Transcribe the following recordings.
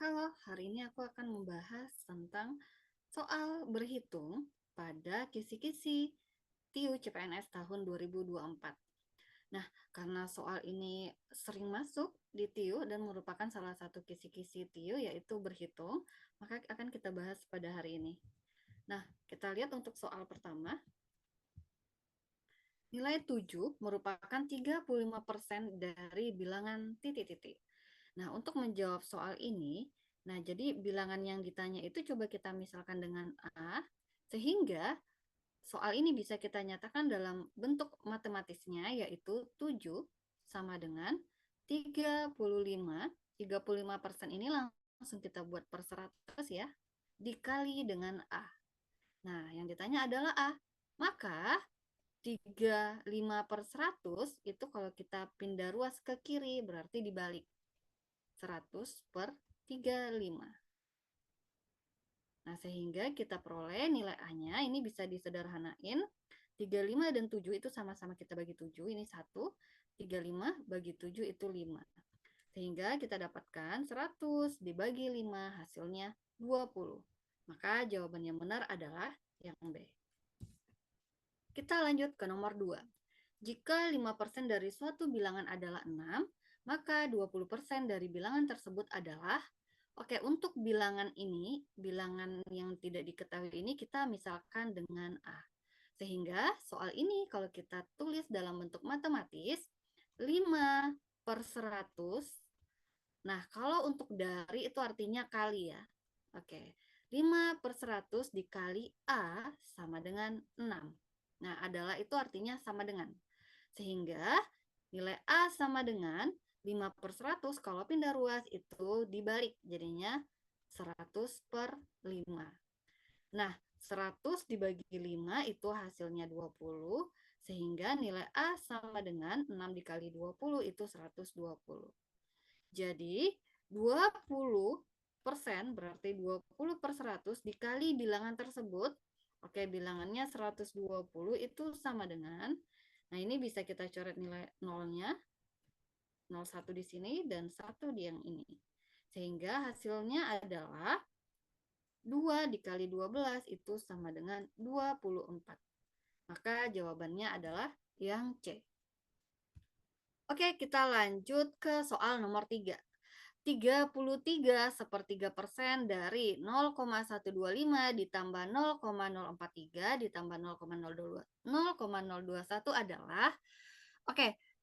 Halo, hari ini aku akan membahas tentang soal berhitung pada kisi-kisi TIU CPNS tahun 2024. Nah, karena soal ini sering masuk di TIU dan merupakan salah satu kisi-kisi TIU yaitu berhitung, maka akan kita bahas pada hari ini. Nah, kita lihat untuk soal pertama. Nilai 7 merupakan 35% dari bilangan titik-titik. Nah, untuk menjawab soal ini, jadi bilangan yang ditanya itu coba kita misalkan dengan A, sehingga soal ini bisa kita nyatakan dalam bentuk matematisnya, yaitu 7 sama dengan 35. 35% ini langsung kita buat per 100 ya, dikali dengan A. Nah, yang ditanya adalah A. Maka 35/100 itu kalau kita pindah ruas ke kiri berarti dibalik 100 per 35. Nah, sehingga kita peroleh nilai A-nya ini bisa disederhanain. 35 dan 7 itu sama-sama kita bagi 7, ini 1. 35 bagi 7 itu 5. Sehingga kita dapatkan 100 dibagi 5 hasilnya 20. Maka jawaban yang benar adalah yang B. Kita lanjut ke nomor 2. Jika 5% dari suatu bilangan adalah 6, maka 20% dari bilangan tersebut adalah, untuk bilangan ini, bilangan yang tidak diketahui ini kita misalkan dengan A. Sehingga soal ini kalau kita tulis dalam bentuk matematis, 5/100. Nah, kalau untuk dari itu artinya kali ya. 5/100 dikali A sama dengan 6. Nah, adalah itu artinya sama dengan. Sehingga nilai A sama dengan 5/100 kalau pindah ruas itu dibalik. Jadinya 100 per 5. Nah, 100 dibagi 5 itu hasilnya 20. Sehingga nilai A sama dengan 6 dikali 20 itu 120. Jadi 20% berarti 20/100 dikali bilangan tersebut. Bilangannya 120 itu sama dengan, nah ini bisa kita coret nilai nolnya, 01 di sini dan 1 di yang ini. Sehingga hasilnya adalah 2 dikali 12 itu sama dengan 24. Maka jawabannya adalah yang C. Oke, kita lanjut ke soal nomor 3. 33/3% dari 0,125 ditambah 0,043 ditambah 0,021 adalah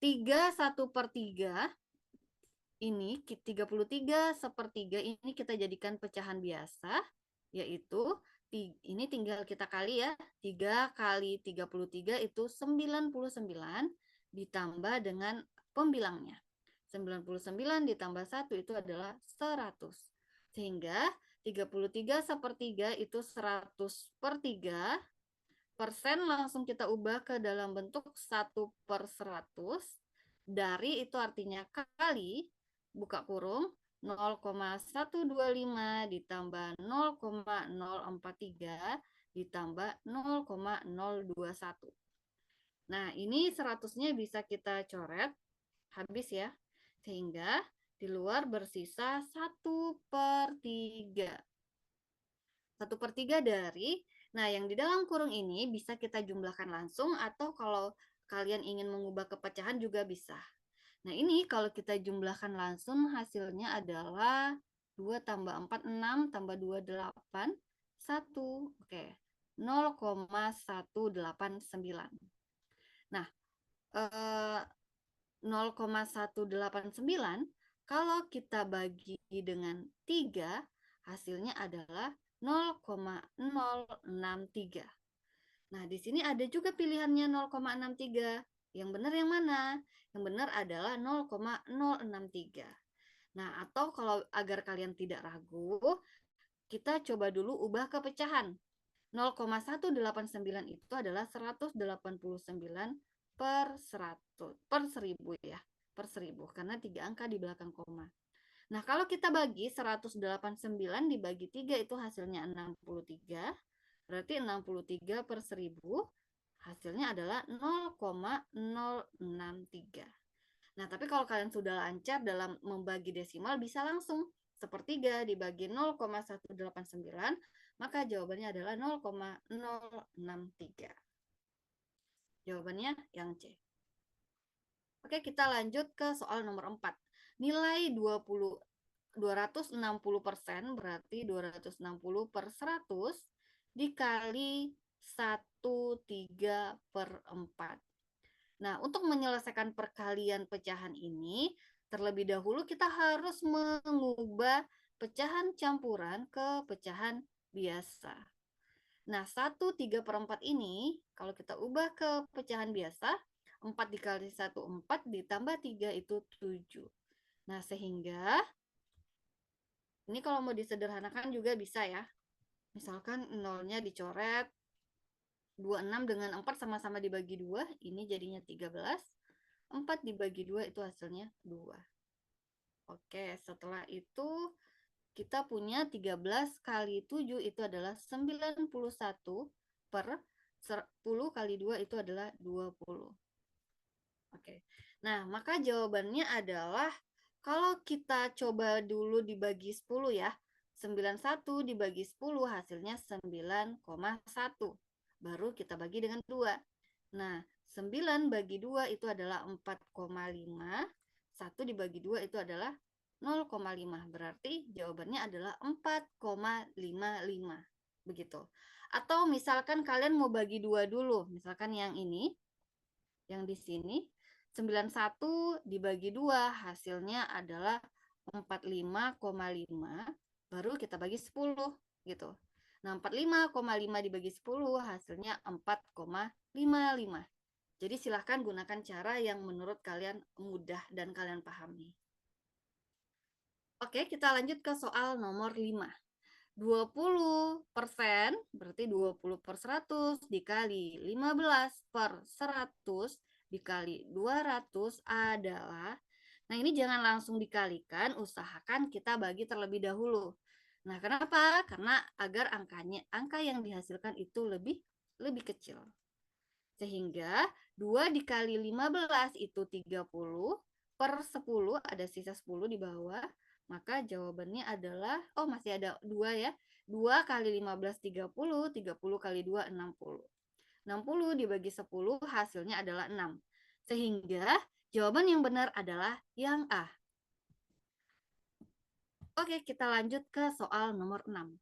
31/3 ini 33/3 ini kita jadikan pecahan biasa, yaitu ini tinggal kita kali ya, 3 kali 33 itu 99 ditambah dengan pembilangnya. 99 ditambah 1 itu adalah 100. Sehingga 33/3 itu 100/3. Persen langsung kita ubah ke dalam bentuk 1/100. Dari itu artinya kali, buka kurung, 0,125 ditambah 0,043 ditambah 0,021. Nah, ini 100-nya bisa kita coret habis ya, sehingga di luar bersisa 1/3. 1/3 dari, nah yang di dalam kurung ini bisa kita jumlahkan langsung atau kalau kalian ingin mengubah ke pecahan juga bisa. Nah ini kalau kita jumlahkan langsung hasilnya adalah 2 tambah 4, 6 tambah 2, 8, 1. 0,189. Nah, 0,189 kalau kita bagi dengan 3 hasilnya adalah 0,063. Nah, di sini ada juga pilihannya 0,63. Yang benar yang mana? Yang benar adalah 0,063. Nah, atau kalau agar kalian tidak ragu, kita coba dulu ubah ke pecahan. 0,189 itu adalah 189 per 100 per 1000 ya, per 1000 karena 3 angka di belakang koma. Nah, kalau kita bagi 189 dibagi 3 itu hasilnya 63. Berarti 63 per 1000 hasilnya adalah 0,063. Nah, tapi kalau kalian sudah lancar dalam membagi desimal bisa langsung sepertiga dibagi 0,189, maka jawabannya adalah 0,063. Jawabannya yang C. Oke, kita lanjut ke soal nomor 4. Nilai 260% berarti 260 per 100 dikali 1/3/4. Nah, untuk menyelesaikan perkalian pecahan ini, terlebih dahulu kita harus mengubah pecahan campuran ke pecahan biasa. Nah, 1/3/4 ini, kalau kita ubah ke pecahan biasa, 4 dikali 1, 4, ditambah 3 itu 7. Nah, sehingga ini kalau mau disederhanakan juga bisa ya. Misalkan nolnya dicoret, 26 dengan 4 sama-sama dibagi 2, ini jadinya 13. 4 dibagi 2 itu hasilnya 2. Oke, setelah itu kita punya 13 kali 7 itu adalah 91 per 10 kali 2 itu adalah 20. Oke, nah maka jawabannya adalah kalau kita coba dulu dibagi 10 ya, 91 dibagi 10 hasilnya 9,1. Baru kita bagi dengan 2. Nah, 9 bagi 2 itu adalah 4,5. 1 dibagi 2 itu adalah 0,5. Berarti jawabannya adalah 4,55. Begitu. Atau misalkan kalian mau bagi 2 dulu. Misalkan yang ini, yang di sini. 91 dibagi 2 hasilnya adalah 45,5. Baru kita bagi 10 gitu. Nah, 45,5 dibagi 10 hasilnya 4,55. Jadi silahkan gunakan cara yang menurut kalian mudah dan kalian pahami. Oke, kita lanjut ke soal nomor 5. 20% berarti 20 per 100 dikali 15 per 100 dikali 200 adalah, nah ini jangan langsung dikalikan, usahakan kita bagi terlebih dahulu. Nah, kenapa? Karena agar angka yang dihasilkan itu lebih kecil. Sehingga 2 dikali 15 itu 30, per 10 ada sisa 10 di bawah, maka jawabannya adalah, oh masih ada 2 ya, 2 kali 15 30, 30 kali 2 60. 60 dibagi 10 hasilnya adalah 6. Sehingga jawaban yang benar adalah yang A. Oke, kita lanjut ke soal nomor 6.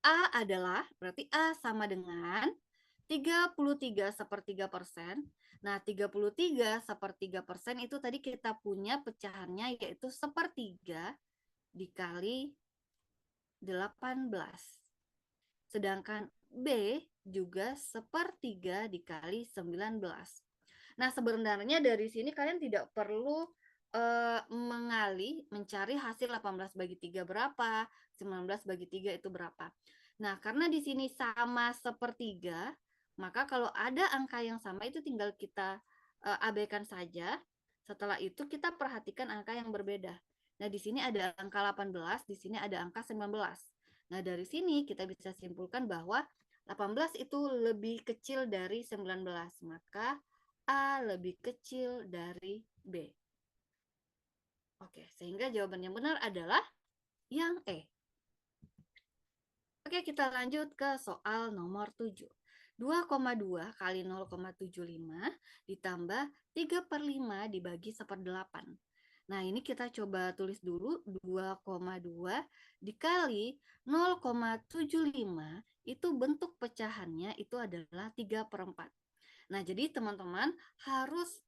A adalah, berarti A sama dengan 33/3%. Nah, 33/3% itu tadi kita punya pecahannya yaitu sepertiga dikali 18. Sedangkan B juga sepertiga dikali 19. Nah, sebenarnya dari sini kalian tidak perlu mengali mencari hasil 18 bagi 3 berapa, 19 bagi 3 itu berapa. Nah, karena di sini sama sepertiga, maka kalau ada angka yang sama itu tinggal kita abaikan saja. Setelah itu kita perhatikan angka yang berbeda. Nah, di sini ada angka 18, di sini ada angka 19. Nah, dari sini kita bisa simpulkan bahwa 18 itu lebih kecil dari 19, maka A lebih kecil dari B. Oke, sehingga jawaban yang benar adalah yang E. Oke, kita lanjut ke soal nomor 7. 2,2 kali 0,75 ditambah 3/5 dibagi 1/8. Nah, ini kita coba tulis dulu 2,2 dikali 0,75 itu bentuk pecahannya itu adalah 3/4. Nah, jadi teman-teman harus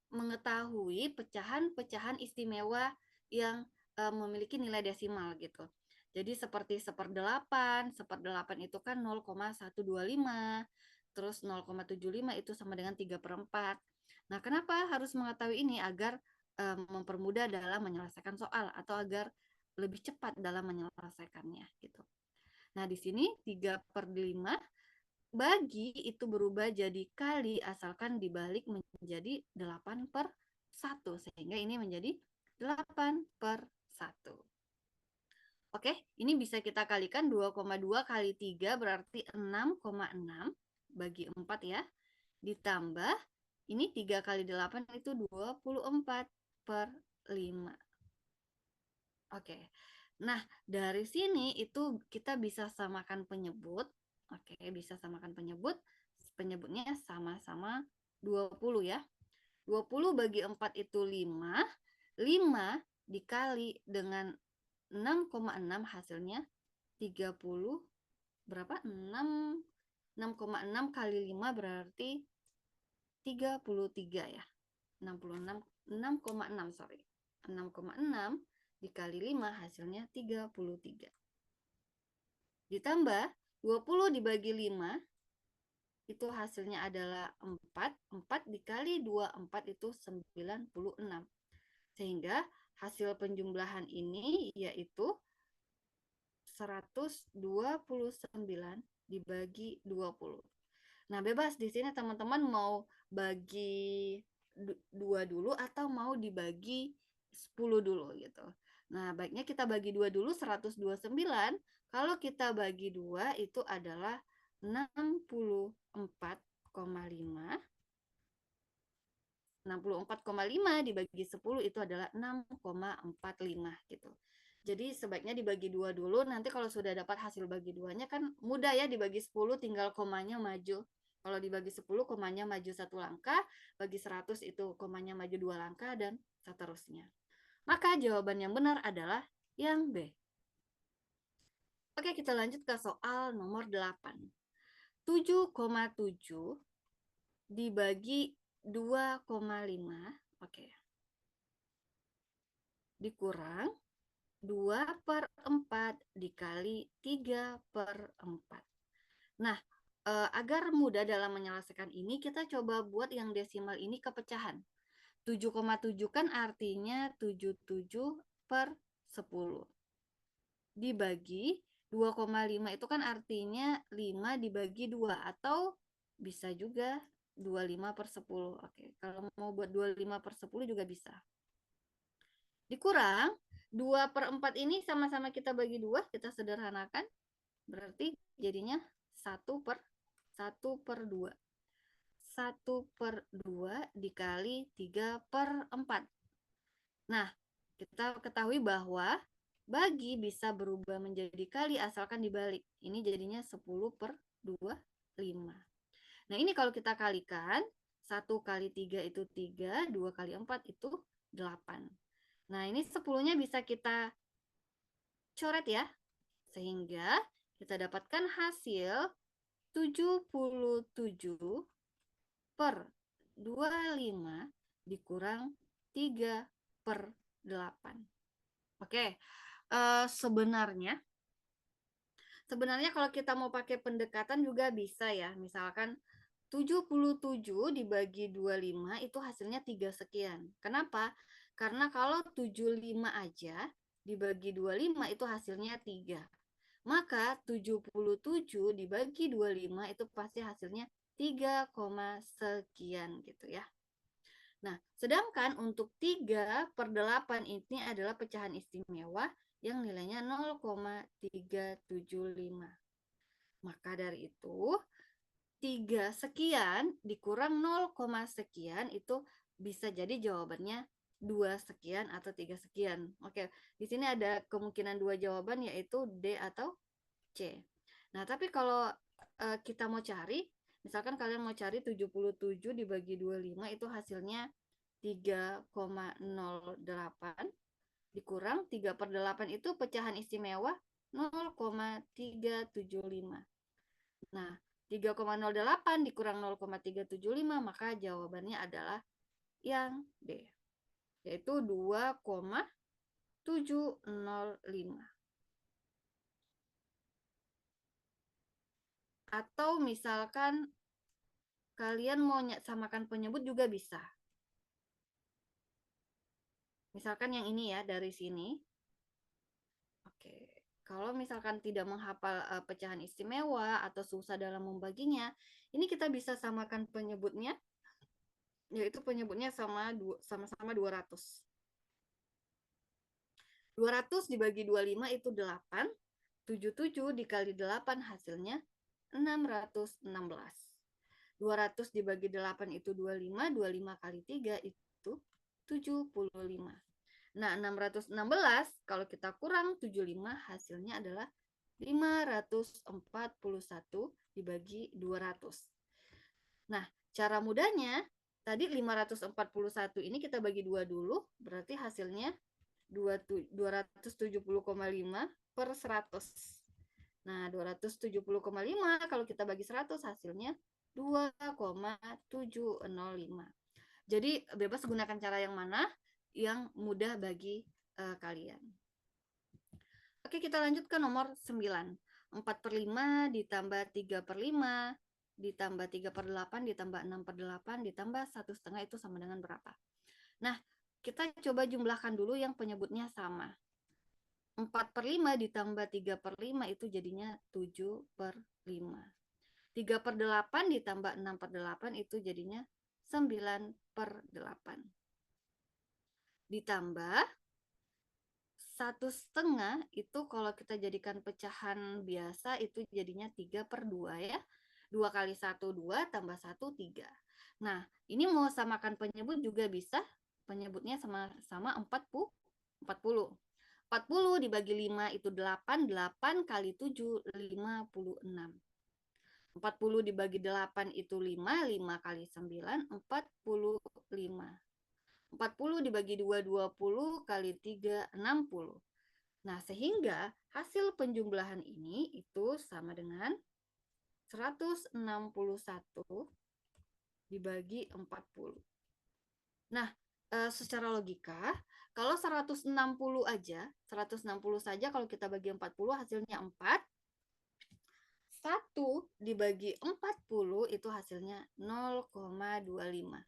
mengetahui pecahan-pecahan istimewa yang memiliki nilai desimal gitu. Jadi seperti 1/8, 1/8 itu kan 0,125, terus 0,75 itu sama dengan 3/4. Nah, kenapa harus mengetahui ini? Agar mempermudah dalam menyelesaikan soal atau agar lebih cepat dalam menyelesaikannya gitu. Nah, di sini 3/5 bagi itu berubah jadi kali asalkan dibalik menjadi 8/1 sehingga ini menjadi 8/1. Oke, ini bisa kita kalikan 2,2 kali 3 berarti 6,6 bagi 4 ya. Ditambah ini 3 kali 8 itu 24/5. Oke. Nah, dari sini itu kita bisa samakan penyebut. Oke, bisa samakan penyebut. Penyebutnya sama-sama 20 ya. 20 bagi 4 itu 5. 5 dikali dengan 6,6 hasilnya 30 berapa? 6,6 kali 5 berarti 33 ya. 66 6,6 sorry. 6,6 dikali 5 hasilnya 33. Ditambah 20 dibagi 5 itu hasilnya adalah 4. 4 dikali 2, 4 itu 96. Sehingga hasil penjumlahan ini yaitu 129 dibagi 20. Nah, bebas di sini teman-teman mau bagi 2 dulu atau mau dibagi 10 dulu gitu. Nah, baiknya kita bagi 2 dulu 129. Kalau kita bagi 2 itu adalah 64,5. 64,5 dibagi 10 itu adalah 6,45 gitu. Jadi sebaiknya dibagi 2 dulu, nanti kalau sudah dapat hasil bagi 2-nya kan mudah ya, dibagi 10 tinggal komanya maju. Kalau dibagi 10 komanya maju 1 langkah, bagi 100 itu komanya maju 2 langkah dan seterusnya. Maka jawaban yang benar adalah yang B. Oke, kita lanjut ke soal nomor 8. 7,7 dibagi 2,5, oke, dikurang 2/4 dikali 3/4. Nah, agar mudah dalam menyelesaikan ini, kita coba buat yang desimal ini ke pecahan. 7,7 kan artinya 77/10. Dibagi 2,5 itu kan artinya 5 dibagi 2. Atau bisa juga 25/10. Oke, kalau mau buat 25/10 juga bisa. Dikurang 2/4 ini sama-sama kita bagi 2, kita sederhanakan. Berarti jadinya 1/2. 1/2 dikali 3/4. Nah, kita ketahui bahwa bagi bisa berubah menjadi kali asalkan dibalik. Ini jadinya 10/25. Nah, ini kalau kita kalikan, 1 kali 3 itu 3, 2 kali 4 itu 8. Nah, ini 10-nya bisa kita coret ya. Sehingga kita dapatkan hasil 77/25 dikurang 3/8. Oke, sebenarnya kalau kita mau pakai pendekatan juga bisa ya. Misalkan 77 dibagi 25 itu hasilnya 3 sekian. Kenapa? Karena kalau 75 aja dibagi 25 itu hasilnya 3. Maka 77 dibagi 25 itu pasti hasilnya 3, sekian gitu ya. Nah, sedangkan untuk 3/8 ini adalah pecahan istimewa yang nilainya 0,375. Maka dari itu 3 sekian dikurang 0, sekian itu bisa jadi jawabannya 2 sekian atau 3 sekian. Oke, di sini ada kemungkinan 2 jawaban yaitu D atau C. Nah, tapi kalau kita mau cari, misalkan kalian mau cari 77 dibagi 25 itu hasilnya 3,08 dikurang 3/8 itu pecahan istimewa 0,375. Nah, 3,08 dikurang 0,375 maka jawabannya adalah yang D, yaitu 2,705. Atau misalkan kalian mau samakan penyebut juga bisa. Misalkan yang ini ya, dari sini. Oke, kalau misalkan tidak menghafal pecahan istimewa atau susah dalam membaginya, ini kita bisa samakan penyebutnya, yaitu penyebutnya sama-sama 200. 200 dibagi 25 itu 8, 77 dikali 8 hasilnya 616. 200 dibagi 8 itu 25, 25 kali 3 itu 75. Nah, 616 kalau kita kurang 75 hasilnya adalah 541 dibagi 200. Nah, cara mudahnya tadi 541 ini kita bagi 2 dulu, berarti hasilnya 270,5 per 100. Nah, 270,5 kalau kita bagi 100 hasilnya 2,705. Jadi bebas gunakan cara yang mana yang mudah bagi kalian. Oke, kita lanjut ke nomor 9. 4/5 ditambah 3/5 ditambah 3/8 ditambah 6/8 ditambah 1/2 itu sama dengan berapa? Nah, kita coba jumlahkan dulu yang penyebutnya sama. 4/5 ditambah 3/5 itu jadinya 7/5. 3/8 ditambah 6/8 itu jadinya 9/8. Ditambah 1/2 itu kalau kita jadikan pecahan biasa itu jadinya 3/2 ya. 2 kali 1, 2 tambah 1, 3. Nah, ini mau samakan penyebut juga bisa. Penyebutnya sama 40. 40 dibagi 5 itu 8. 8 kali 7, 56. 40 dibagi 8 itu 5. 5 kali 9, 45. 40 dibagi 2, 20 kali 3, 60. Nah, sehingga hasil penjumlahan ini itu sama dengan 161 dibagi 40. Nah, secara logika, kalau 160 aja, 160 saja kalau kita bagi 40 hasilnya 4. 1 dibagi 40 itu hasilnya 0,25.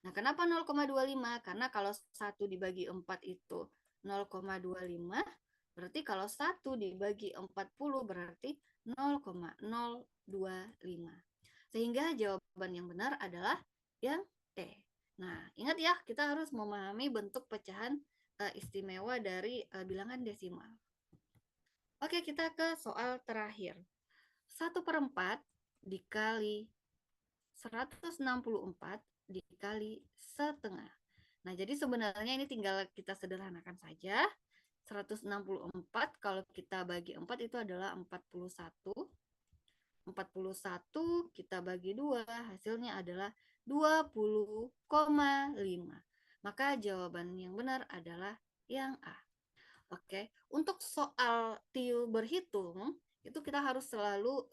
Nah, kenapa 0,25? Karena kalau 1 dibagi 4 itu 0,25, berarti kalau 1 dibagi 40 berarti 0,025. Sehingga jawaban yang benar adalah yang E. Nah, ingat ya, kita harus memahami bentuk pecahan istimewa dari bilangan desimal. Oke, kita ke soal terakhir. 1/4 dikali 164 dikali setengah. Nah, jadi sebenarnya ini tinggal kita sederhanakan saja. 164 kalau kita bagi 4 itu adalah 41. 41 kita bagi 2 hasilnya adalah 20,5. Maka jawaban yang benar adalah yang A. Oke, untuk soal TIL berhitung itu kita harus selalu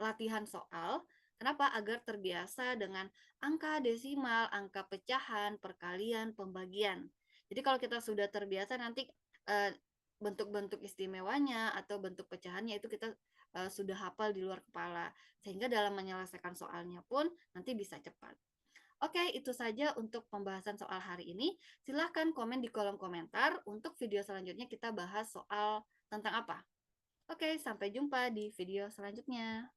latihan soal. Kenapa? Agar terbiasa dengan angka desimal, angka pecahan, perkalian, pembagian. Jadi kalau kita sudah terbiasa nanti bentuk-bentuk istimewanya atau bentuk pecahannya itu kita sudah hafal di luar kepala. Sehingga dalam menyelesaikan soalnya pun nanti bisa cepat. Oke, itu saja untuk pembahasan soal hari ini. Silahkan komen di kolom komentar. Untuk video selanjutnya kita bahas soal tentang apa. Oke, sampai jumpa di video selanjutnya.